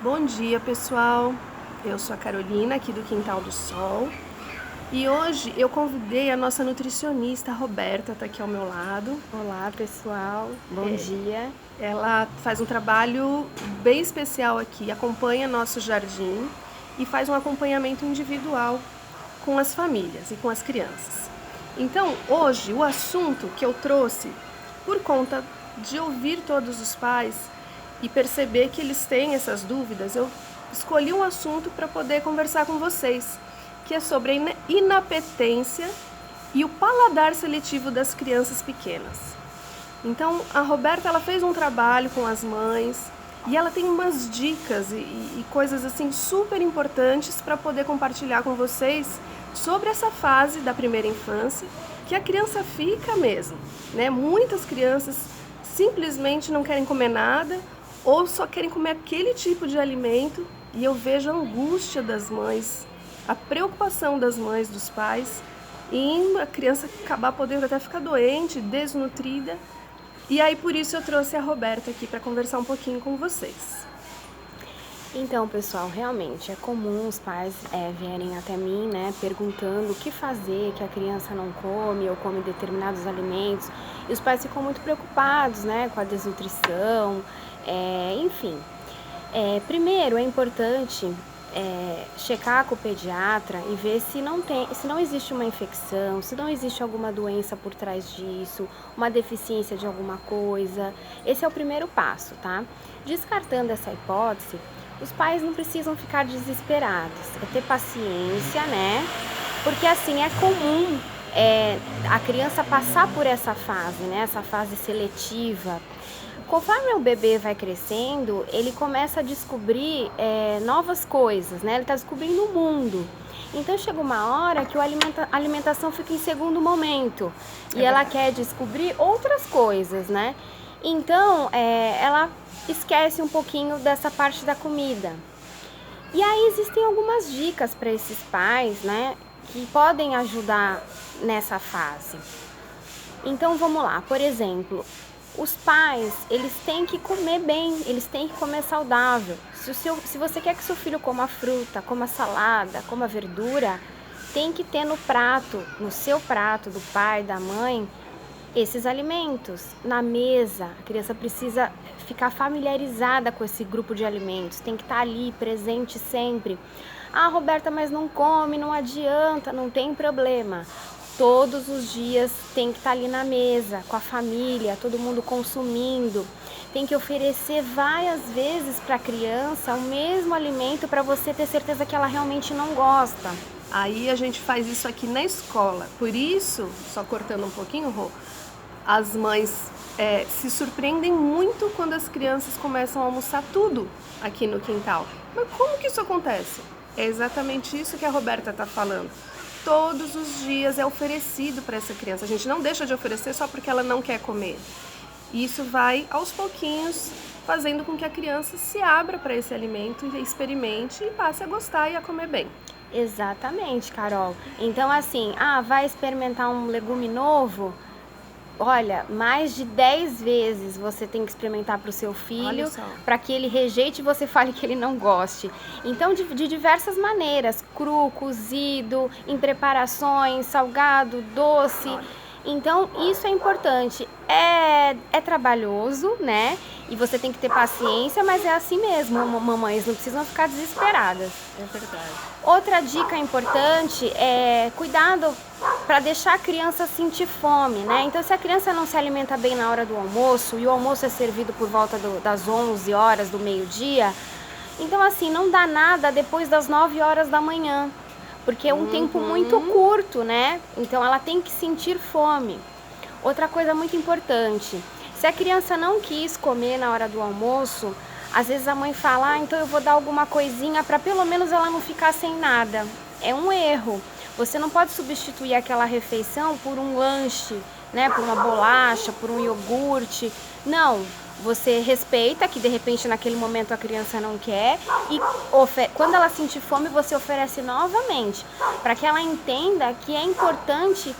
Bom dia, pessoal. Eu sou a Carolina, aqui do Quintal do Sol. E hoje eu convidei a nossa nutricionista, a Roberta, tá aqui ao meu lado. Olá, pessoal. Bom dia. Ela faz um trabalho bem especial aqui, acompanha nosso jardim e faz um acompanhamento individual com as famílias e com as crianças. Então, hoje, o assunto que eu trouxe, por conta de ouvir todos os pais e perceber que eles têm essas dúvidas, eu escolhi um assunto para poder conversar com vocês, que é sobre a inapetência e o paladar seletivo das crianças pequenas. Então, a Roberta ela fez um trabalho com as mães e ela tem umas dicas e coisas assim super importantes para poder compartilhar com vocês sobre essa fase da primeira infância, que a criança fica mesmo, né? Muitas crianças simplesmente não querem comer nada ou só querem comer aquele tipo de alimento, e eu vejo a angústia das mães, a preocupação das mães, dos pais, em a criança acabar podendo até ficar doente, desnutrida. E aí por isso eu trouxe a Roberta aqui para conversar um pouquinho com vocês. Então, pessoal, realmente é comum os pais vierem até mim, né, perguntando o que fazer, que a criança não come ou come determinados alimentos. E os pais ficam muito preocupados, né, com a desnutrição, enfim. Primeiro, é importante checar com o pediatra e ver se não existe uma infecção, se não existe alguma doença por trás disso, uma deficiência de alguma coisa. Esse é o primeiro passo, tá? Descartando essa hipótese, os pais não precisam ficar desesperados, é ter paciência, né? Porque assim, é comum a criança passar por essa fase, né? Essa fase seletiva. Conforme o bebê vai crescendo, ele começa a descobrir novas coisas, né? Ele está descobrindo o mundo. Então chega uma hora que a alimentação fica em segundo momento e ela quer descobrir outras coisas, né? Então ela esquece um pouquinho dessa parte da comida. E aí existem algumas dicas para esses pais, né? Que podem ajudar nessa fase. Então vamos lá, por exemplo, os pais, eles têm que comer bem, eles têm que comer saudável. Se você quer que seu filho coma fruta, coma salada, coma verdura, tem que ter no prato, no seu prato, do pai, da mãe, esses alimentos. Na mesa, a criança precisa ficar familiarizada com esse grupo de alimentos, tem que estar ali, presente sempre. Ah, Roberta, mas não come, não adianta, não tem problema. Todos os dias tem que estar ali na mesa, com a família, todo mundo consumindo. Tem que oferecer várias vezes para a criança o mesmo alimento para você ter certeza que ela realmente não gosta. Aí a gente faz isso aqui na escola. Por isso, só cortando um pouquinho, Rô, as mães se surpreendem muito quando as crianças começam a almoçar tudo aqui no quintal. Mas como que isso acontece? É exatamente isso que a Roberta está falando. Todos os dias é oferecido para essa criança. A gente não deixa de oferecer só porque ela não quer comer. E isso vai, aos pouquinhos, fazendo com que a criança se abra para esse alimento e experimente e passe a gostar e a comer bem. Exatamente, Carol. Então, assim, vai experimentar um legume novo? Olha, mais de 10 vezes você tem que experimentar para o seu filho, para que ele rejeite e você fale que ele não goste. Então, de diversas maneiras, cru, cozido, em salgado, doce. Então, isso é importante. É trabalhoso, né? E você tem que ter paciência, mas é assim mesmo, mamães, não precisam ficar desesperadas. É verdade. Outra dica importante é cuidado para deixar a criança sentir fome, né? Então, se a criança não se alimenta bem na hora do almoço, e o almoço é servido por volta das 11 horas do meio-dia, então, assim, não dá nada depois das 9 horas da manhã, porque é um tempo muito curto, né? Então, ela tem que sentir fome. Outra coisa muito importante, se a criança não quis comer na hora do almoço, às vezes a mãe fala, então eu vou dar alguma coisinha para pelo menos ela não ficar sem nada. É um erro. Você não pode substituir aquela refeição por um lanche, né? Por uma bolacha, por um iogurte. Não. Você respeita que de repente naquele momento a criança não quer e quando ela sentir fome você oferece novamente, para que ela entenda que é importante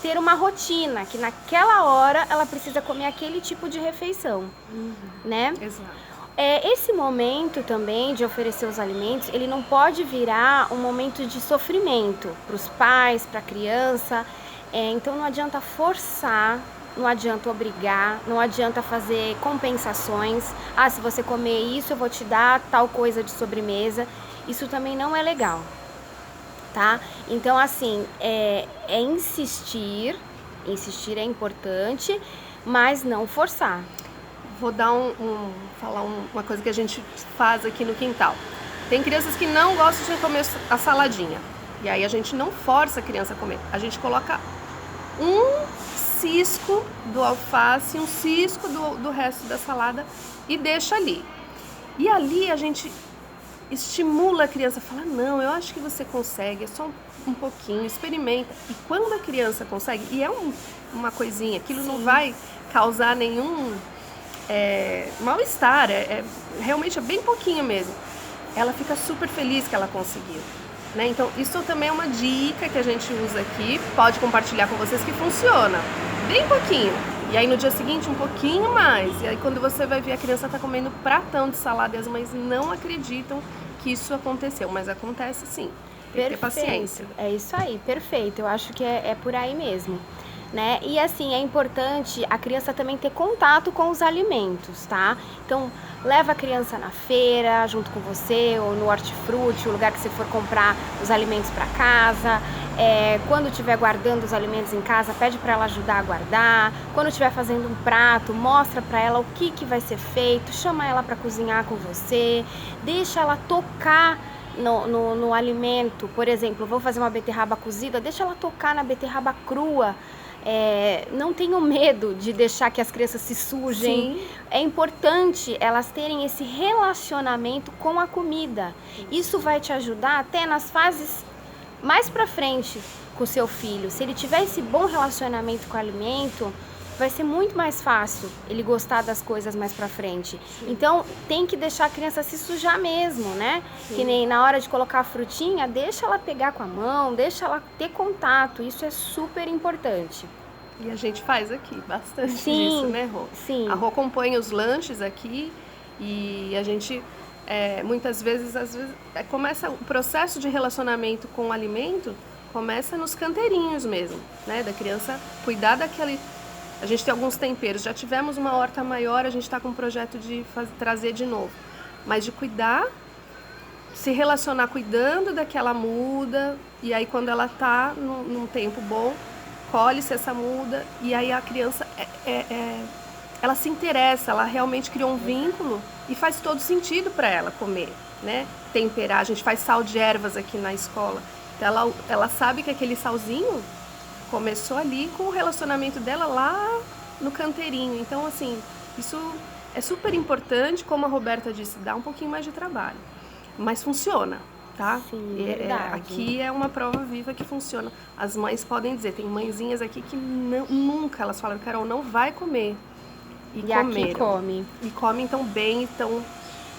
ter uma rotina, que naquela hora ela precisa comer aquele tipo de refeição, né? Exato. Esse momento também de oferecer os alimentos, ele não pode virar um momento de sofrimento para os pais, para a criança. Então não adianta forçar, não adianta obrigar, não adianta fazer compensações. Ah, se você comer isso, eu vou te dar tal coisa de sobremesa. Isso também não é legal, tá? Então, assim, insistir é importante, mas não forçar. Vou dar falar uma coisa que a gente faz aqui no quintal. Tem crianças que não gostam de comer a saladinha. E aí a gente não força a criança a comer. A gente coloca um cisco do alface, um cisco do resto da salada e deixa ali. E ali a gente estimula a criança, fala, não, eu acho que você consegue, é só um pouquinho, experimenta. E quando a criança consegue, e é uma coisinha, aquilo não vai causar nenhum mal-estar, realmente é bem pouquinho mesmo. Ela fica super feliz que ela conseguiu, né? Então isso também é uma dica que a gente usa aqui, pode compartilhar com vocês que funciona, bem pouquinho. E aí no dia seguinte um pouquinho mais, e aí quando você vai ver a criança tá comendo pratão de salada e as mães não acreditam que isso aconteceu, mas acontece sim, tem que ter paciência. É isso aí, perfeito, eu acho que é por aí mesmo. Né? E assim, é importante a criança também ter contato com os alimentos, tá? Então, leva a criança na feira junto com você, ou no hortifruti, o lugar que você for comprar os alimentos para casa. Quando estiver guardando os alimentos em casa, pede para ela ajudar a guardar. Quando estiver fazendo um prato, mostra para ela o que vai ser feito, chama ela para cozinhar com você, deixa ela tocar no alimento. Por exemplo, vou fazer uma beterraba cozida, deixa ela tocar na beterraba crua. Não tenham medo de deixar que as crianças se sujem. Sim. É importante elas terem esse relacionamento com a comida. Isso vai te ajudar até nas fases mais pra frente com o seu filho. Se ele tiver esse bom relacionamento com o alimento, vai ser muito mais fácil ele gostar das coisas mais pra frente. Sim. Então, tem que deixar a criança se sujar mesmo, né? Sim. Que nem na hora de colocar a frutinha, deixa ela pegar com a mão, deixa ela ter contato. Isso é super importante. E a gente faz aqui bastante disso, né, Rô? Sim. A Rô acompanha os lanches aqui e a gente, muitas vezes, começa o processo de relacionamento com o alimento, começa nos canteirinhos mesmo, né? Da criança cuidar daquele... A gente tem alguns temperos, já tivemos uma horta maior, a gente está com um projeto de trazer de novo. Mas de cuidar, se relacionar cuidando daquela muda, e aí quando ela está num tempo bom, colhe-se essa muda, e aí a criança, ela se interessa, ela realmente criou um vínculo, e faz todo sentido para ela comer, né? Temperar, a gente faz sal de ervas aqui na escola, então ela sabe que aquele salzinho começou ali com o relacionamento dela lá no canteirinho. Então, assim, isso é super importante, como a Roberta disse, dá um pouquinho mais de trabalho, mas funciona, tá? Sim, verdade. Aqui é uma prova viva que funciona. As mães podem dizer, tem mãezinhas aqui que nunca, elas falam, Carol, não vai comer. E comeram. Aqui come. E come, então, bem, estão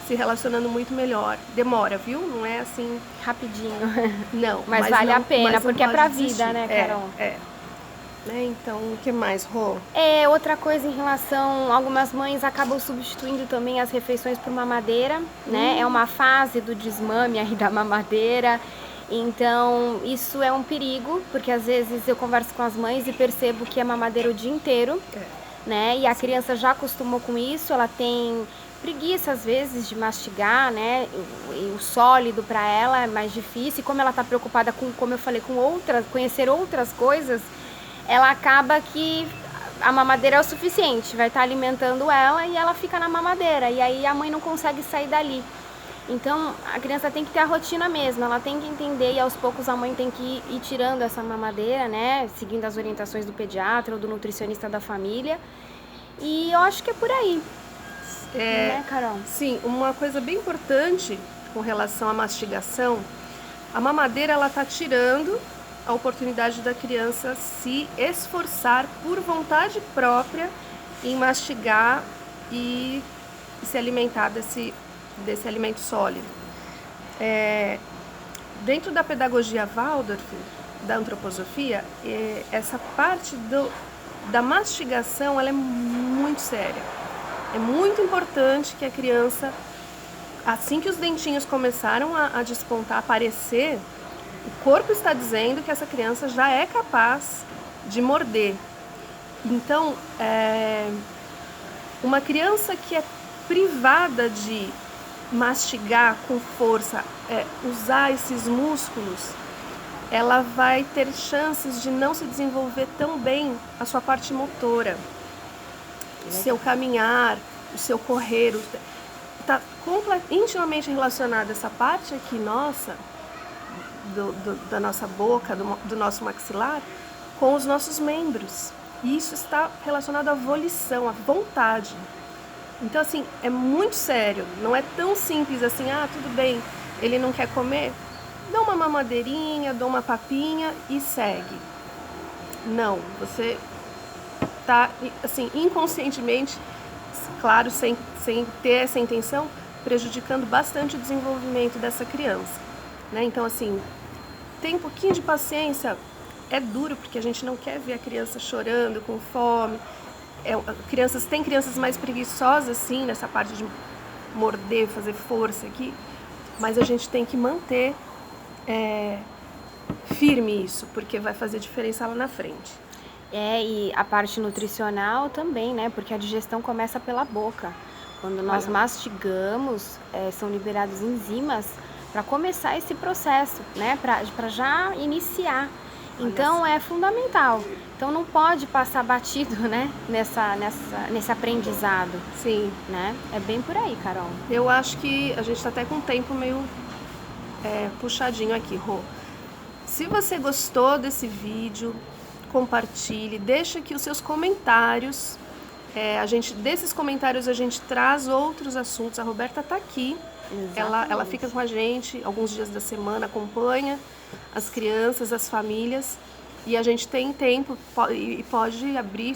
se relacionando muito melhor. Demora, viu? Não é assim... Rapidinho. Não. Mas vale a pena, porque é pra vida, né, Carol? Né? Então, o que mais, Rô? Outra coisa em relação... Algumas mães acabam substituindo também as refeições por mamadeira, né? É uma fase do desmame aí da mamadeira. Então, isso é um perigo, porque às vezes eu converso com as mães e percebo que é mamadeira o dia inteiro, né? E a criança já acostumou com isso, ela tem preguiça às vezes de mastigar, né? E o sólido para ela é mais difícil. E como ela está preocupada com, como eu falei, conhecer outras coisas, ela acaba que a mamadeira é o suficiente, vai estar alimentando ela e ela fica na mamadeira. E aí a mãe não consegue sair dali. Então, a criança tem que ter a rotina mesmo, ela tem que entender e aos poucos a mãe tem que ir tirando essa mamadeira, né? Seguindo as orientações do pediatra ou do nutricionista da família. E eu acho que é por aí. Né, Carol? Sim, uma coisa bem importante com relação à mastigação, a mamadeira ela tá tirando a oportunidade da criança se esforçar por vontade própria em mastigar e se alimentar desse alimento sólido. Dentro da pedagogia Waldorf, da antroposofia, essa parte da mastigação ela é muito séria. É muito importante que a criança, assim que os dentinhos começaram a despontar, a aparecer, o corpo está dizendo que essa criança já é capaz de morder. Então, uma criança que é privada de mastigar com força, usar esses músculos, ela vai ter chances de não se desenvolver tão bem a sua parte motora. O seu caminhar, o seu correr, está intimamente relacionado essa parte aqui nossa, da nossa boca, do nosso maxilar, com os nossos membros. E isso está relacionado à volição, à vontade. Então, assim, é muito sério. Não é tão simples assim, tudo bem, ele não quer comer, dá uma mamadeirinha, dá uma papinha e segue. Não, você tá, assim, inconscientemente, claro, sem ter essa intenção, prejudicando bastante o desenvolvimento dessa criança, né? Então, assim, tem um pouquinho de paciência. É duro, porque a gente não quer ver a criança chorando, com fome. Tem crianças mais preguiçosas, sim, nessa parte de morder, fazer força aqui, mas a gente tem que manter firme isso, porque vai fazer diferença lá na frente. E a parte nutricional também, né? Porque a digestão começa pela boca. Quando nós mastigamos, são liberadas enzimas para começar esse processo, né? Para já iniciar. Então é fundamental. Então não pode passar batido, né? Nesse aprendizado. Sim. Né? É bem por aí, Carol. Eu acho que a gente está até com o tempo meio puxadinho aqui, Rô. Se você gostou desse vídeo, compartilhe, deixa aqui os seus comentários. Desses comentários a gente traz outros assuntos. A Roberta está aqui. Ela fica com a gente alguns dias da semana, acompanha as crianças, as famílias, e a gente tem tempo e pode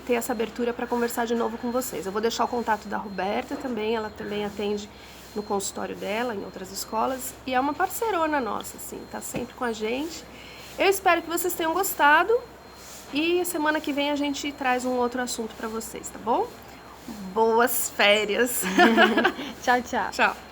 ter essa abertura para conversar de novo com vocês. Eu vou deixar o contato da Roberta também, ela também atende no consultório dela, em outras escolas, e é uma parceirona nossa, assim, tá sempre com a gente. Eu espero que vocês tenham gostado, e semana que vem a gente traz um outro assunto para vocês, tá bom? Boas férias! Tchau, tchau! Tchau!